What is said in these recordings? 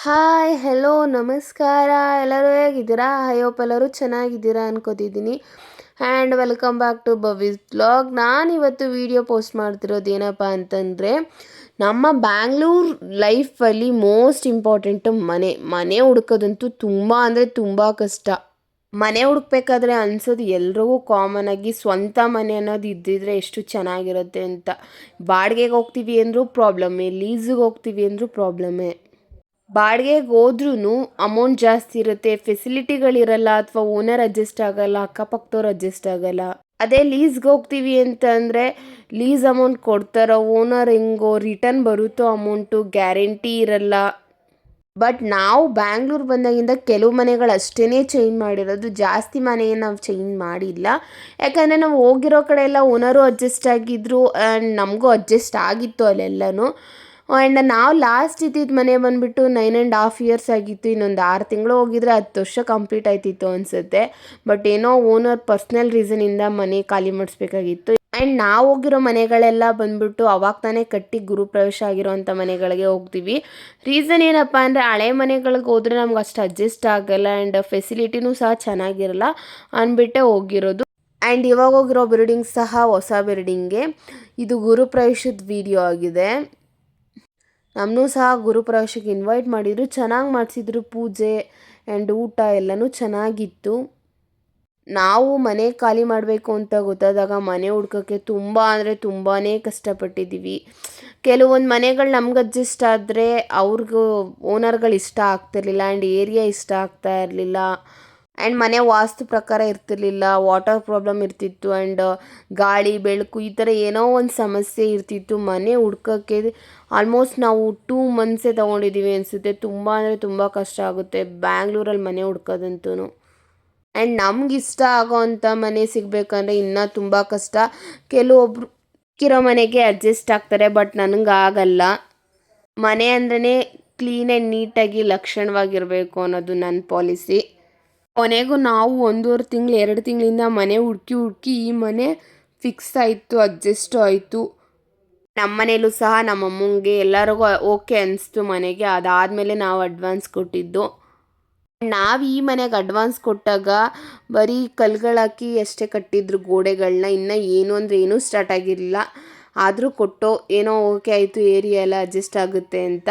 Hi hello ನಮಸ್ಕಾರ. ಎಲ್ಲರೂ ಹೇಗಿದ್ದೀರಾ? ಐ ಹೋಪ್ ಎಲ್ಲರೂ ಚೆನ್ನಾಗಿದ್ದೀರಾ ಅನ್ಕೋತಿದ್ದೀನಿ. And welcome back to Bhavi's vlog. ನಾನಿವತ್ತು ವಿಡಿಯೋ ಪೋಸ್ಟ್ ಮಾಡ್ತಿರೋದು ಏನಪ್ಪ ಅಂತಂದರೆ, ನಮ್ಮ ಬ್ಯಾಂಗ್ಳೂರ್ ಲೈಫಲ್ಲಿ ಮೋಸ್ಟ್ ಇಂಪಾರ್ಟೆಂಟು ಮನೆ ಹುಡ್ಕೋದಂತೂ ತುಂಬ ಅಂದರೆ ತುಂಬ ಕಷ್ಟ. ಮನೆ ಹುಡುಕ್ಬೇಕಾದ್ರೆ ಅನ್ಸೋದು ಎಲ್ರಿಗೂ ಕಾಮನ್ ಆಗಿ ಸ್ವಂತ ಮನೆ ಅನ್ನೋದು ಇದ್ದಿದ್ರೆ ಎಷ್ಟು ಚೆನ್ನಾಗಿರುತ್ತೆ ಅಂತ. ಬಾಡಿಗೆಗೆ ಹೋಗ್ತೀವಿ ಅಂದರೂ ಪ್ರಾಬ್ಲಮ್ಮೇ, ಲೀಸಿಗೆ ಹೋಗ್ತೀವಿ ಅಂದರೂ ಪ್ರಾಬ್ಲಮ್ಮೇ. ಬಾಡಿಗೆಗೆ ಹೋದ್ರೂ ಅಮೌಂಟ್ ಜಾಸ್ತಿ ಇರುತ್ತೆ, ಫೆಸಿಲಿಟಿಗಳಿರಲ್ಲ, ಅಥವಾ ಓನರ್ ಅಡ್ಜಸ್ಟ್ ಆಗಲ್ಲ, ಅಕ್ಕಪಕ್ಕದವ್ರು ಅಡ್ಜಸ್ಟ್ ಆಗಲ್ಲ. ಅದೇ ಲೀಸ್ಗೆ ಹೋಗ್ತೀವಿ ಅಂತಂದರೆ ಲೀಸ್ ಅಮೌಂಟ್ ಕೊಡ್ತಾರೋ, ಓನರ್ ಹೆಂಗೋ ರಿಟರ್ನ್ ಬರುತ್ತೋ ಅಮೌಂಟು ಗ್ಯಾರಂಟಿ ಇರಲ್ಲ. ಬಟ್ ನಾವು ಬ್ಯಾಂಗ್ಳೂರ್ ಬಂದಾಗಿಂದ ಕೆಲವು ಮನೆಗಳು ಅಷ್ಟೇ ಚೇಂಜ್ ಮಾಡಿರೋದು, ಜಾಸ್ತಿ ಮನೆ ನಾವು ಚೇಂಜ್ ಮಾಡಿಲ್ಲ. ಯಾಕಂದರೆ ನಾವು ಹೋಗಿರೋ ಕಡೆ ಎಲ್ಲ ಓನರು ಅಡ್ಜಸ್ಟ್ ಆಗಿದ್ದರು ಆ್ಯಂಡ್ ನಮಗೂ ಅಡ್ಜಸ್ಟ್ ಆಗಿತ್ತು ಅಲ್ಲೆಲ್ಲನೂ. ಆ್ಯಂಡ್ ನಾವು ಲಾಸ್ಟ್ ಇದ್ದಿದ್ದು ಮನೆ ಬಂದುಬಿಟ್ಟು 9.5 ಇಯರ್ಸ್ ಆಗಿತ್ತು. ಇನ್ನೊಂದು 6 ತಿಂಗಳು ಹೋಗಿದ್ರೆ 10 ವರ್ಷ ಕಂಪ್ಲೀಟ್ ಆಯ್ತಿತ್ತು ಅನಿಸುತ್ತೆ. ಬಟ್ ಏನೋ ಓನರ್ ಪರ್ಸ್ನಲ್ ರೀಸನಿಂದ ಮನೆ ಖಾಲಿ ಮಾಡಿಸ್ಬೇಕಾಗಿತ್ತು. ಆ್ಯಂಡ್ ನಾವು ಹೋಗಿರೋ ಮನೆಗಳೆಲ್ಲ ಬಂದುಬಿಟ್ಟು ಅವಾಗ ತಾನೇ ಕಟ್ಟಿ ಗೃಹಪ್ರವೇಶ ಆಗಿರೋವಂಥ ಮನೆಗಳಿಗೆ ಹೋಗ್ತೀವಿ. ರೀಸನ್ ಏನಪ್ಪ ಅಂದರೆ, ಹಳೆ ಮನೆಗಳಿಗೆ ಹೋದರೆ ನಮ್ಗೆ ಅಷ್ಟು ಅಡ್ಜಸ್ಟ್ ಆಗಲ್ಲ ಆ್ಯಂಡ್ ಫೆಸಿಲಿಟಿನೂ ಸಹ ಚೆನ್ನಾಗಿರಲ್ಲ ಅಂದ್ಬಿಟ್ಟೆ ಹೋಗಿರೋದು. ಆ್ಯಂಡ್ ಇವಾಗ ಹೋಗಿರೋ ಬಿಲ್ಡಿಂಗ್ ಸಹ ಹೊಸ ಬಿಲ್ಡಿಂಗ್ಗೆ. ಇದು ಗೃಹಪ್ರವೇಶದ ವಿಡಿಯೋ ಆಗಿದೆ. ನಮ್ಮನ್ನೂ ಸಹ ಗುರುಪ್ರವೇಶಕ್ಕೆ ಇನ್ವೈಟ್ ಮಾಡಿದರು, ಚೆನ್ನಾಗಿ ಮಾಡಿಸಿದ್ರು ಪೂಜೆ ಆ್ಯಂಡ್ ಊಟ ಎಲ್ಲನೂ ಚೆನ್ನಾಗಿತ್ತು. ನಾವು ಮನೆ ಖಾಲಿ ಮಾಡಬೇಕು ಅಂತ ಗೊತ್ತಾದಾಗ ಮನೆ ಹುಡ್ಕೋಕ್ಕೆ ತುಂಬ ಅಂದರೆ ತುಂಬಾ ಕಷ್ಟಪಟ್ಟಿದ್ದೀವಿ. ಕೆಲವೊಂದು ಮನೆಗಳು ನಮ್ಗೆ ಅಡ್ಜಸ್ಟ್ ಆದರೆ ಅವ್ರಿಗೂ ಓನರ್ಗಳು ಇಷ್ಟ ಆಗ್ತಿರ್ಲಿಲ್ಲ ಆ್ಯಂಡ್ ಏರಿಯಾ ಇಷ್ಟ ಆಗ್ತಾ ಇರಲಿಲ್ಲ. ಆ್ಯಂಡ್ ಮನೆ ವಾಸ್ತು ಪ್ರಕಾರ ಇರ್ತಿರ್ಲಿಲ್ಲ, ವಾಟರ್ ಪ್ರಾಬ್ಲಮ್ ಇರ್ತಿತ್ತು ಆ್ಯಂಡ್ ಗಾಳಿ ಬೆಳಕು ಈ ಥರ ಏನೋ ಒಂದು ಸಮಸ್ಯೆ ಇರ್ತಿತ್ತು. ಮನೆ ಹುಡ್ಕೋಕ್ಕೆ ಆಲ್ಮೋಸ್ಟ್ ನಾವು 2 ಮಂತ್ಸೇ ತೊಗೊಂಡಿದ್ದೀವಿ ಅನಿಸುತ್ತೆ. ತುಂಬ ಅಂದರೆ ತುಂಬ ಕಷ್ಟ ಆಗುತ್ತೆ ಬ್ಯಾಂಗ್ಳೂರಲ್ಲಿ ಮನೆ ಹುಡ್ಕೋದಂತೂ. ಆ್ಯಂಡ್ ನಮ್ಗೆ ಇಷ್ಟ ಆಗೋವಂಥ ಮನೆ ಸಿಗಬೇಕಂದ್ರೆ ಇನ್ನೂ ತುಂಬ ಕಷ್ಟ. ಕೆಲವೊಬ್ರು ಇರೋ ಮನೆಗೆ ಅಡ್ಜಸ್ಟ್ ಆಗ್ತಾರೆ, ಬಟ್ ನನಗೆ ಆಗಲ್ಲ. ಮನೆ ಅಂದ್ರೇ ಕ್ಲೀನ್ ಆ್ಯಂಡ್ ನೀಟಾಗಿ ಲಕ್ಷಣವಾಗಿರಬೇಕು ಅನ್ನೋದು ನನ್ನ ಪಾಲಿಸಿ. ಕೊನೆಗೂ ನಾವು 1.5 ತಿಂಗಳು 2 ತಿಂಗಳಿಂದ ಮನೆ ಹುಡುಕಿ ಈ ಮನೆ ಫಿಕ್ಸ್ ಆಯಿತು, ಅಡ್ಜಸ್ಟು ಆಯಿತು. ನಮ್ಮ ಮನೇಲೂ ಸಹ ನಮ್ಮ ಅಮ್ಮಂಗೆ ಎಲ್ಲರಿಗೂ ಓಕೆ ಅನಿಸ್ತು ಮನೆಗೆ. ಅದಾದಮೇಲೆ ನಾವು ಅಡ್ವಾನ್ಸ್ ಕೊಟ್ಟಿದ್ದು. ನಾವು ಈ ಮನೆಗೆ ಅಡ್ವಾನ್ಸ್ ಕೊಟ್ಟಾಗ ಬರೀ ಕಲ್ಗಳಾಕಿ ಅಷ್ಟೇ ಕಟ್ಟಿದ್ರು ಗೋಡೆಗಳನ್ನ, ಇನ್ನೂ ಏನು ಅಂದರೆ ಏನೂ ಸ್ಟಾರ್ಟ್ ಆಗಿರಲಿಲ್ಲ. ಆದರೂ ಕೊಟ್ಟು ಏನೋ ಓಕೆ ಆಯಿತು, ಏರಿಯಾ ಎಲ್ಲ ಅಡ್ಜಸ್ಟ್ ಆಗುತ್ತೆ ಅಂತ.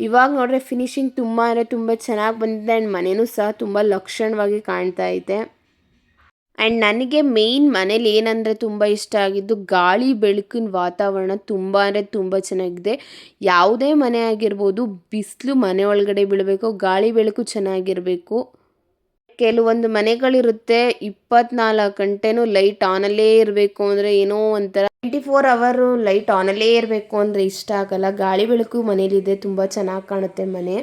ಇವಾಗ ನೋಡಿದ್ರೆ ಫಿನಿಶಿಂಗ್ ತುಂಬ ಅಂದರೆ ತುಂಬ ಚೆನ್ನಾಗಿ ಬಂದಿದೆ ಆ್ಯಂಡ್ ಮನೆಯೂ ಸಹ ತುಂಬ ಲಕ್ಷಣವಾಗಿ ಕಾಣ್ತಾ ಐತೆ. ಆ್ಯಂಡ್ ನನಗೆ ಮೇಯ್ನ್ ಮನೇಲಿ ಏನಂದರೆ ತುಂಬ ಇಷ್ಟ ಆಗಿದ್ದು ಗಾಳಿ ಬೆಳಕಿನ ವಾತಾವರಣ ತುಂಬ ಅಂದರೆ ತುಂಬ ಚೆನ್ನಾಗಿದೆ. ಯಾವುದೇ ಮನೆ ಆಗಿರ್ಬೋದು, ಬಿಸಿಲು ಮನೆ ಒಳಗಡೆ ಬೀಳಬೇಕು, ಗಾಳಿ ಬೆಳಕು ಚೆನ್ನಾಗಿರಬೇಕು. ಕೆಲವೊಂದು ಮನೆಗಳಿರುತ್ತೆ 24 ಗಂಟೆನೂ ಲೈಟ್ ಆನಲ್ಲೇ ಇರಬೇಕು ಅಂದರೆ ಏನೋ ಒಂಥರ, 24 ಅವರು ಲೈಟ್ ಆನಲ್ಲೇ ಇರಬೇಕು ಅಂದರೆ ಇಷ್ಟ ಆಗಲ್ಲ. ಗಾಳಿ ಬೆಳಕು ಮನೇಲಿದೆ, ತುಂಬ ಚೆನ್ನಾಗಿ ಕಾಣುತ್ತೆ ಮನೆ.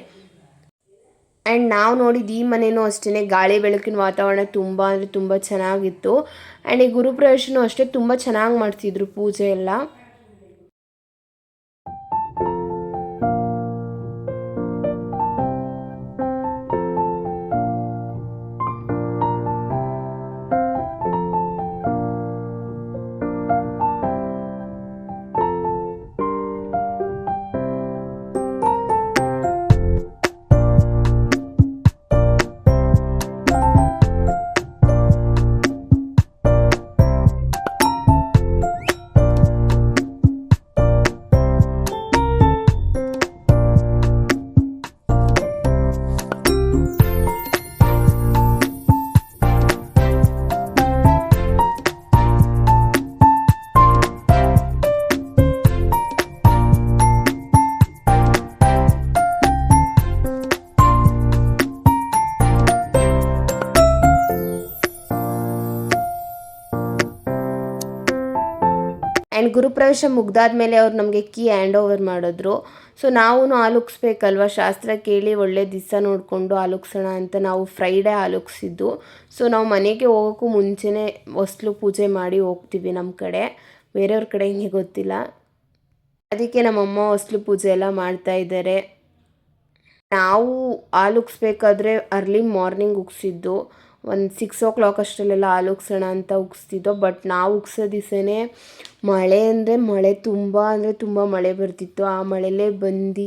ಆ್ಯಂಡ್ ನಾವು ನೋಡಿದ್ದು ಈ ಮನೆಯೂ ಅಷ್ಟೇ, ಗಾಳಿ ಬೆಳಕಿನ ವಾತಾವರಣ ತುಂಬ ಅಂದರೆ ತುಂಬ ಚೆನ್ನಾಗಿತ್ತು. ಆ್ಯಂಡ್ ಈ ಗುರುಪ್ರವೇಶನೂ ಅಷ್ಟೇ ತುಂಬ ಚೆನ್ನಾಗಿ ಮಾಡ್ತಿದ್ರು ಪೂಜೆ ಎಲ್ಲ. ಆ್ಯಂಡ್ ಗುರುಪ್ರವೇಶ ಮುಗ್ದಾದ್ಮೇಲೆ ಅವ್ರು ನಮಗೆ ಕೀ ಹ್ಯಾಂಡ್ ಓವರ್ ಮಾಡಿದ್ರು. ಸೊ ನಾವು ಆಲುಕ್ಸ್ಬೇಕಲ್ವ, ಶಾಸ್ತ್ರ ಕೇಳಿ ಒಳ್ಳೆ ದಿವಸ ನೋಡಿಕೊಂಡು ಆಲುಕ್ಸೋಣ ಅಂತ ನಾವು ಫ್ರೈಡೇ ಆಲುಕ್ಸಿದ್ದು. ಸೊ ನಾವು ಮನೆಗೆ ಹೋಗೋಕ್ಕೂ ಮುಂಚೆನೇ ಹೊಸ್ಲು ಪೂಜೆ ಮಾಡಿ ಹೋಗ್ತೀವಿ ನಮ್ಮ ಕಡೆ, ಬೇರೆಯವ್ರ ಕಡೆ ಹಿಂಗೆ ಗೊತ್ತಿಲ್ಲ. ಅದಕ್ಕೆ ನಮ್ಮಮ್ಮ ಹೊಸ್ಲು ಪೂಜೆ ಎಲ್ಲ ಮಾಡ್ತಾಯಿದ್ದಾರೆ. ನಾವು ಆಲುಕ್ಸ್ಬೇಕಾದ್ರೆ ಅರ್ಲಿ ಮಾರ್ನಿಂಗ್ ಉಗ್ಸಿದ್ದು, ಒಂದು 6 o'clock ಅಷ್ಟರಲ್ಲೆಲ್ಲ ಉಗ್ಸೋಣ ಅಂತ ಉಗಿಸ್ತಿದ್ದೋ. ಬಟ್ ನಾವು ಉಗ್ಸೋ ದಿವಸನೇ ಮಳೆ ಅಂದರೆ ಮಳೆ, ತುಂಬ ಅಂದರೆ ತುಂಬ ಮಳೆ ಬರ್ತಿತ್ತು. ಆ ಮಳೆಯಲ್ಲೇ ಬಂದು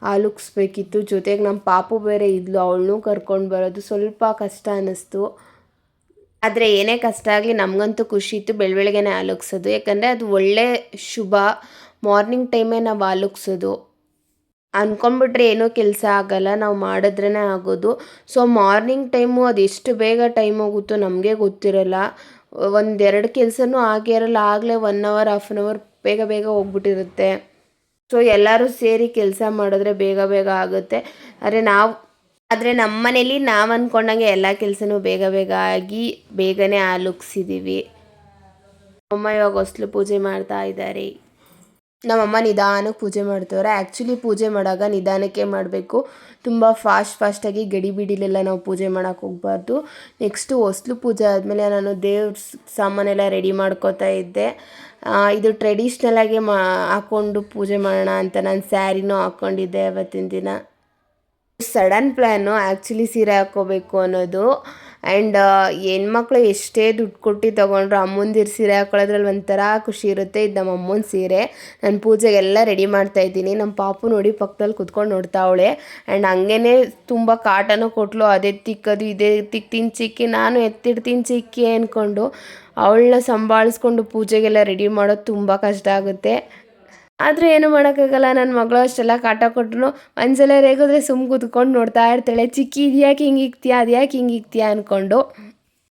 ಹಾಲುಕ್ಸ್ಬೇಕಿತ್ತು. ಜೊತೆಗೆ ನಮ್ಮ ಪಾಪು ಬೇರೆ ಇದ್ಲು, ಅವಳನ್ನೂ ಕರ್ಕೊಂಡು ಬರೋದು ಸ್ವಲ್ಪ ಕಷ್ಟ ಅನ್ನಿಸ್ತು. ಆದರೆ ಏನೇ ಕಷ್ಟ ಆಗಲಿ ನಮಗಂತೂ ಖುಷಿ ಇತ್ತು ಬೆಳಗ್ಗೆನೇ ಹಾಲುಕ್ಸೋದು. ಯಾಕಂದರೆ ಅದು ಒಳ್ಳೆ ಶುಭ. ಮಾರ್ನಿಂಗ್ ಟೈಮೇ ನಾವು ಹಾಲುಕ್ಸೋದು. ಅಂದ್ಕೊಂಡ್ಬಿಟ್ರೆ ಏನೂ ಕೆಲಸ ಆಗಲ್ಲ, ನಾವು ಮಾಡಿದ್ರೇ ಆಗೋದು. ಸೊ ಮಾರ್ನಿಂಗ್ ಟೈಮು ಅದು ಎಷ್ಟು ಬೇಗ ಟೈಮ್ ಹೋಗುತ್ತೋ ನಮಗೆ ಗೊತ್ತಿರಲ್ಲ. ಒಂದೆರಡು ಕೆಲಸನೂ ಆಗೇ ಇರಲ್ಲ, ಆಗಲೇ 1 ಅವರ್ 1/2 ಅವರ್ ಬೇಗ ಬೇಗ ಹೋಗ್ಬಿಟ್ಟಿರುತ್ತೆ. ಸೊ ಎಲ್ಲರೂ ಸೇರಿ ಕೆಲಸ ಮಾಡಿದ್ರೆ ಬೇಗ ಬೇಗ ಆಗುತ್ತೆ. ಆದರೆ ನಮ್ಮ ಮನೇಲಿ ನಾವು ಅಂದ್ಕೊಂಡಂಗೆ ಎಲ್ಲ ಕೆಲಸನೂ ಬೇಗ ಬೇಗ ಆಗಿ ಬೇಗನೆ ಹಾಲುಕ್ಸಿದ್ದೀವಿ. ಅಮ್ಮ ಇವಾಗ ಹೊಸ್ಲು ಪೂಜೆ ಮಾಡ್ತಾ ಇದ್ದಾರೆ. ನಮ್ಮಮ್ಮ ನಿಧಾನಕ್ಕೆ ಪೂಜೆ ಮಾಡ್ತವ್ರೆ. ಆ್ಯಕ್ಚುಲಿ ಪೂಜೆ ಮಾಡುವಾಗ ನಿಧಾನಕ್ಕೆ ಮಾಡಬೇಕು. ತುಂಬ ಫಾಸ್ಟಾಗಿ ಗಡಿಬಿಡಿಲೆಲ್ಲ ನಾವು ಪೂಜೆ ಮಾಡೋಕ್ಕೆ ಹೋಗಬಾರ್ದು. ನೆಕ್ಸ್ಟು ಹೊಸ್ಲು ಪೂಜೆ ಆದಮೇಲೆ ನಾನು ದೇವ್ರ ಸಾಮಾನೆಲ್ಲ ರೆಡಿ ಮಾಡ್ಕೋತಾ ಇದ್ದೆ. ಇದು ಟ್ರೆಡಿಷ್ನಲಾಗಿ ಹಾಕ್ಕೊಂಡು ಪೂಜೆ ಮಾಡೋಣ ಅಂತ ನಾನು ಸ್ಯಾರಿನೂ ಹಾಕ್ಕೊಂಡಿದ್ದೆ ಅವತ್ತಿನ ದಿನ. ಸಡನ್ ಪ್ಲ್ಯಾನು ಆ್ಯಕ್ಚುಲಿ ಸೀರೆ ಹಾಕ್ಕೋಬೇಕು ಅನ್ನೋದು. ಆ್ಯಂಡ್ ಹೆಣ್ಮಕ್ಳು ಎಷ್ಟೇ ದುಡ್ಡು ಕೊಟ್ಟು ತೊಗೊಂಡ್ರು ಅಮ್ಮಂದಿರು ಸೀರೆ ಹಾಕ್ಕೊಳ್ಳೋದ್ರಲ್ಲಿ ಒಂಥರ ಖುಷಿ ಇರುತ್ತೆ. ಇದು ನಮ್ಮ ಅಮ್ಮನ ಸೀರೆ. ನಾನು ಪೂಜೆಗೆಲ್ಲ ರೆಡಿ ಮಾಡ್ತಾಯಿದ್ದೀನಿ. ನಮ್ಮ ಪಾಪು ನೋಡಿ ಪಕ್ಕದಲ್ಲಿ ಕುತ್ಕೊಂಡು ನೋಡ್ತಾವಳೆ. ಆ್ಯಂಡ್ ಹಂಗೇ ತುಂಬ ಕಾಟನೂ ಕೊಟ್ಟಳು. ಅದೇ ತಿಕ್ಕೋದು ಇದೇ ತಿಕ್ತೀನಿ ಚಿಕ್ಕಿ, ನಾನು ಎತ್ತಿಡ್ತೀನಿ ಚಿಕ್ಕಿ ಅಂದ್ಕೊಂಡು ಅವಳನ್ನ ಸಂಭಾಳಿಸ್ಕೊಂಡು ಪೂಜೆಗೆಲ್ಲ ರೆಡಿ ಮಾಡೋದು ತುಂಬ ಕಷ್ಟ ಆಗುತ್ತೆ. ಆದರೆ ಏನು ಮಾಡೋಕ್ಕಾಗಲ್ಲ. ನನ್ನ ಮಗಳು ಅಷ್ಟೆಲ್ಲ ಕಾಟ ಕೊಟ್ಟರು ಒಂದ್ಸಲ ರೇಗಿದ್ರೆ ಕೂತ್ಕೊಂಡು ನೋಡ್ತಾ ಇರ್ತಾಳೆ. ಚಿಕ್ಕಿ ಇದ್ಯಾಕೆ ಹಿಂಗೆ ಇಕ್ತೀಯಾ, ಅದ್ಯಾಕೆ ಹಿಂಗೆ ಇಕ್ತೀಯಾ ಅಂದ್ಕೊಂಡು.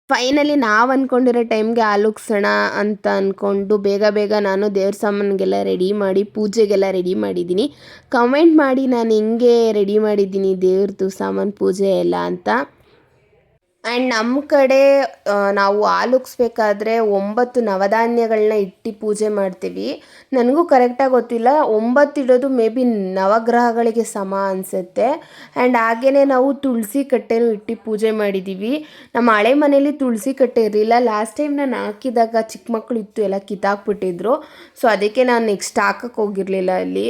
ಫೈನಲಿ ನಾವು ಅಂದ್ಕೊಂಡಿರೋ ಟೈಮ್ಗೆ ಹಾಲುಕ್ಸೋಣ ಅಂತ ಅಂದ್ಕೊಂಡು ಬೇಗ ನಾನು ದೇವ್ರ ಸಾಮಾನಿಗೆಲ್ಲ ರೆಡಿ ಮಾಡಿ ಪೂಜೆಗೆಲ್ಲ ರೆಡಿ ಮಾಡಿದ್ದೀನಿ. ಕಮೆಂಟ್ ಮಾಡಿ ನಾನು ಹೆಂಗೆ ರೆಡಿ ಮಾಡಿದ್ದೀನಿ ದೇವ್ರದ್ದು ಸಾಮಾನು ಪೂಜೆ ಎಲ್ಲ ಅಂತ. ಆ್ಯಂಡ್ ನಮ್ಮ ಕಡೆ ನಾವು ಹಾಲುಕ್ಸ್ಬೇಕಾದ್ರೆ 9 ನವಧಾನ್ಯಗಳನ್ನ ಇಟ್ಟು ಪೂಜೆ ಮಾಡ್ತೀವಿ. ನನಗೂ ಕರೆಕ್ಟಾಗಿ ಗೊತ್ತಿಲ್ಲ. 9 ಇಡೋದು ಮೇ ಬಿ ನವಗ್ರಹಗಳಿಗೆ ಸಮ ಅನಿಸುತ್ತೆ. ಆ್ಯಂಡ್ ಹಾಗೇ ನಾವು ತುಳಸಿ ಕಟ್ಟೆನೂ ಇಟ್ಟು ಪೂಜೆ ಮಾಡಿದ್ದೀವಿ. ನಮ್ಮ ಹಳೆ ಮನೇಲಿ ತುಳಸಿ ಕಟ್ಟೆ ಇರಲಿಲ್ಲ. ಲಾಸ್ಟ್ ಟೈಮ್ ನಾನು ಹಾಕಿದಾಗ ಚಿಕ್ಕ ಮಕ್ಕಳು ಇತ್ತು, ಎಲ್ಲ ಕಿತ್ತಾಕ್ಬಿಟ್ಟಿದ್ರು. ಸೊ ಅದಕ್ಕೆ ನಾನು ನೆಕ್ಸ್ಟ್ ಹಾಕೋಕ್ಕೆ ಹೋಗಿರಲಿಲ್ಲ ಅಲ್ಲಿ.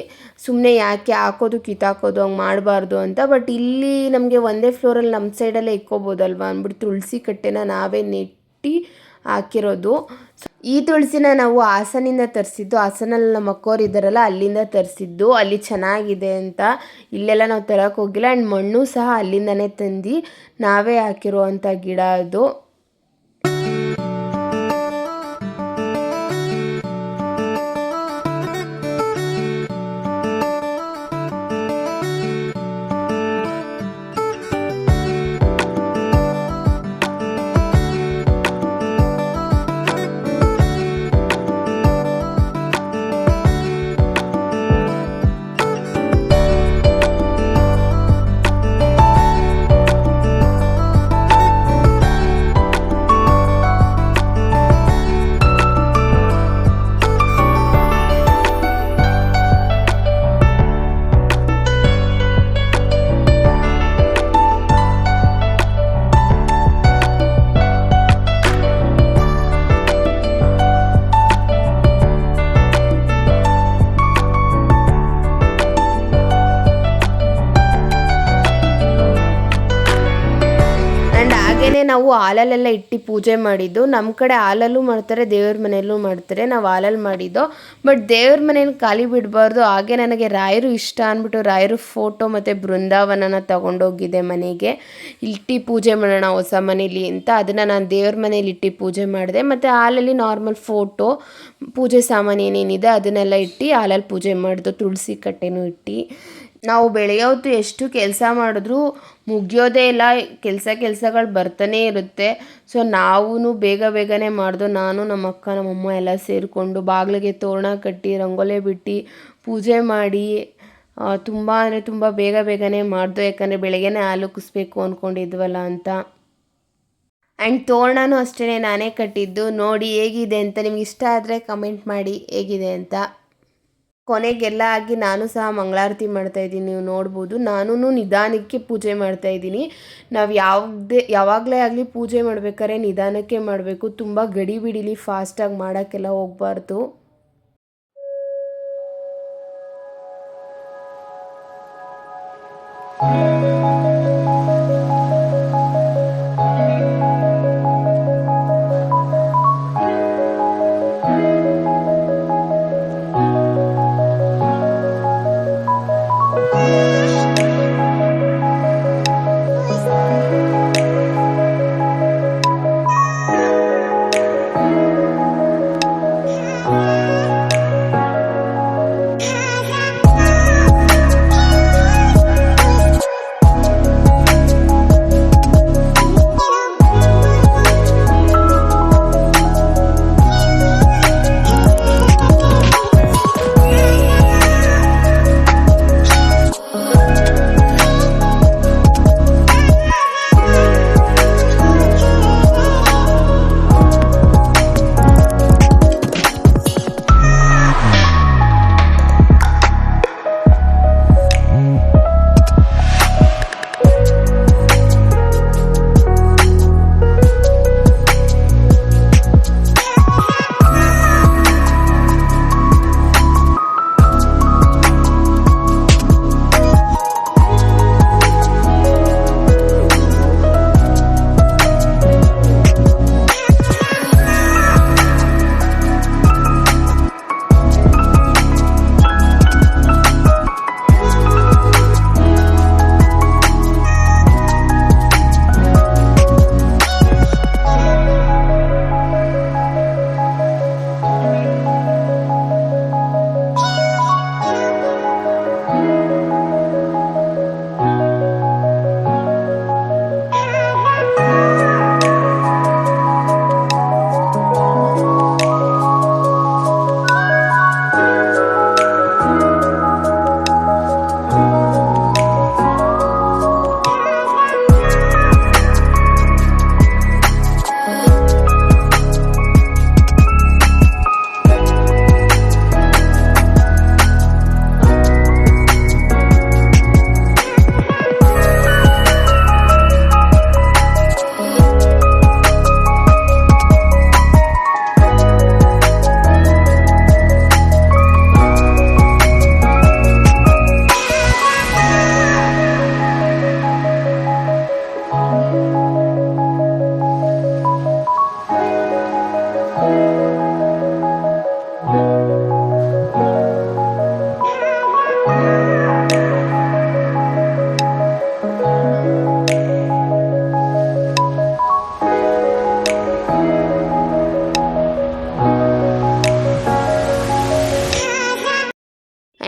ಸುಮ್ಮನೆ ಯಾಕೆ ಹಾಕೋದು ಕಿತ್ತಾಕೋದು ಹಂಗೆ ಮಾಡಬಾರ್ದು ಅಂತ. ಬಟ್ ಇಲ್ಲಿ ನಮಗೆ ಒಂದೇ ಫ್ಲೋರಲ್ಲಿ ನಮ್ಮ ಸೈಡಲ್ಲೇ ಇಕ್ಕೋಬೋದಲ್ವ ಅಂದ್ಬಿಟ್ಟು ತುಳಸಿ ಕಟ್ಟೆನ ನಾವೇ ನೆಟ್ಟು ಹಾಕಿರೋದು. ಈ ತುಳಸಿನ ನಾವು ಹಾಸನಿಂದ ತರಿಸಿದ್ದು. ಹಾಸನಲ್ಲಿ ನಮ್ಮ ಅಕ್ಕೋರು ಇದ್ದಾರಲ್ಲ ಅಲ್ಲಿಂದ ತರಿಸಿದ್ದು. ಅಲ್ಲಿ ಚೆನ್ನಾಗಿದೆ ಅಂತ ಇಲ್ಲೆಲ್ಲ ನಾವು ತರಕ್ಕೆ ಹೋಗಿಲ್ಲ. ಆ್ಯಂಡ್ ಮಣ್ಣು ಸಹ ಅಲ್ಲಿಂದನೇ ತಂದು ನಾವೇ ಹಾಕಿರೋ ಅಂಥ ಗಿಡ ಅದು. ನಾವು ಹಾಲಲ್ಲೆಲ್ಲ ಇಟ್ಟು ಪೂಜೆ ಮಾಡಿದ್ದು. ನಮ್ಮ ಕಡೆ ಹಾಲಲ್ಲೂ ಮಾಡ್ತಾರೆ, ದೇವ್ರ ಮನೆಯಲ್ಲೂ ಮಾಡ್ತಾರೆ. ನಾವು ಹಾಲಲ್ಲಿ ಮಾಡಿದ್ದು. ಬಟ್ ದೇವ್ರ ಮನೇಲಿ ಖಾಲಿ ಬಿಡಬಾರ್ದು. ಹಾಗೆ ನನಗೆ ರಾಯರು ಇಷ್ಟ ಅಂದ್ಬಿಟ್ಟು ರಾಯರು ಫೋಟೋ ಮತ್ತು ಬೃಂದಾವನನ ತೊಗೊಂಡೋಗಿದ್ದೆ ಮನೆಗೆ. ಇಟ್ಟು ಪೂಜೆ ಮಾಡೋಣ ಹೊಸ ಮನೇಲಿ ಅಂತ. ಅದನ್ನು ನಾನು ದೇವ್ರ ಮನೇಲಿ ಇಟ್ಟು ಪೂಜೆ ಮಾಡಿದೆ. ಮತ್ತು ಹಾಲಲ್ಲಿ ನಾರ್ಮಲ್ ಫೋಟೋ, ಪೂಜೆ ಸಾಮಾನು ಏನೇನಿದೆ ಅದನ್ನೆಲ್ಲ ಇಟ್ಟು ಹಾಲಲ್ಲಿ ಪೂಜೆ ಮಾಡಿದ್ದು. ತುಳಸಿ ಕಟ್ಟೆನೂ ಇಟ್ಟು ನಾವು ಬೆಳೆಯೋದು ಎಷ್ಟು ಕೆಲಸ ಮಾಡಿದ್ರೂ ಮುಗಿಯೋದೇ ಇಲ್ಲ. ಕೆಲಸಗಳು ಬರ್ತಾನೇ ಇರುತ್ತೆ. ಸೊ ನಾವೂ ಬೇಗನೆ ಮಾಡ್ದು. ನಾನು ನಮ್ಮ ಅಕ್ಕ ನಮ್ಮಮ್ಮ ಎಲ್ಲ ಸೇರಿಕೊಂಡು ಬಾಗಿಲಿಗೆ ತೋರಣ ಕಟ್ಟಿ ರಂಗೋಲಿ ಬಿಟ್ಟು ಪೂಜೆ ಮಾಡಿ ತುಂಬ ಅಂದರೆ ತುಂಬ ಬೇಗನೆ ಮಾಡ್ದು. ಯಾಕಂದರೆ ಬೆಳಗ್ಗೆನೇ ಹಾಲುಕ್ಕಿಸ್ಬೇಕು ಅಂದ್ಕೊಂಡಿದ್ವಲ್ಲ ಅಂತ. ಆ್ಯಂಡ್ ತೋರಣನೂ ಅಷ್ಟೇ ನಾನೇ ಕಟ್ಟಿದ್ದು. ನೋಡಿ ಹೇಗಿದೆ ಅಂತ. ನಿಮ್ಗೆ ಇಷ್ಟ ಆದರೆ ಕಮೆಂಟ್ ಮಾಡಿ ಹೇಗಿದೆ ಅಂತ. ಕೊನೆಗೆಲ್ಲ ಆಗಿ ನಾನು ಸಹ ಮಂಗಳಾರತಿ ಮಾಡ್ತಾಯಿದ್ದೀನಿ. ನೀವು ನೋಡ್ಬೋದು ನಾನು ನಿಧಾನಕ್ಕೆ ಪೂಜೆ ಮಾಡ್ತಾಯಿದ್ದೀನಿ. ನಾವು ಯಾವಾಗಲೇ ಆಗಲಿ ಪೂಜೆ ಮಾಡ್ಬೇಕಾದ್ರೆ ನಿಧಾನಕ್ಕೆ ಮಾಡಬೇಕು. ತುಂಬ ಗಡಿಬಿಡಿಲಿ ಫಾಸ್ಟಾಗಿ ಮಾಡೋಕ್ಕೆಲ್ಲ ಹೋಗಬಾರ್ದು.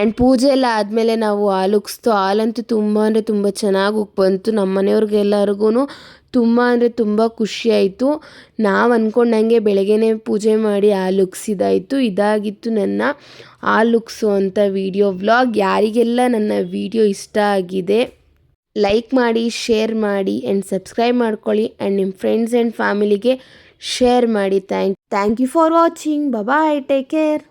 ಆ್ಯಂಡ್ ಪೂಜೆ ಎಲ್ಲ ಆದಮೇಲೆ ನಾವು ಹಾಲು ಉಗ್ಸ್ತು. ಹಾಲಂತೂ ತುಂಬ ಅಂದರೆ ತುಂಬ ಚೆನ್ನಾಗಿ ಬಂತು. ನಮ್ಮ ಮನೆಯವ್ರಿಗೆಲ್ಲರಿಗೂ ತುಂಬ ಅಂದರೆ ತುಂಬ ಖುಷಿಯಾಯಿತು. ನಾವು ಅಂದ್ಕೊಂಡಂಗೆ ಬೆಳಗ್ಗೆನೇ ಪೂಜೆ ಮಾಡಿ ಹಾಲು ಉಗ್ಸಿದಾಯಿತು. ಇದಾಗಿತ್ತು ನನ್ನ ಹಾಲು ಉಗ್ಸೋವಂಥ ವಿಡಿಯೋ ವ್ಲಾಗ್. ಯಾರಿಗೆಲ್ಲ ನನ್ನ ವಿಡಿಯೋ ಇಷ್ಟ ಆಗಿದೆ ಲೈಕ್ ಮಾಡಿ, ಶೇರ್ ಮಾಡಿ ಆ್ಯಂಡ್ ಸಬ್ಸ್ಕ್ರೈಬ್ ಮಾಡ್ಕೊಳ್ಳಿ. ಆ್ಯಂಡ್ ನಿಮ್ಮ ಫ್ರೆಂಡ್ಸ್ ಆ್ಯಂಡ್ ಫ್ಯಾಮಿಲಿಗೆ ಶೇರ್ ಮಾಡಿ. Thank you for watching. Bye, take care.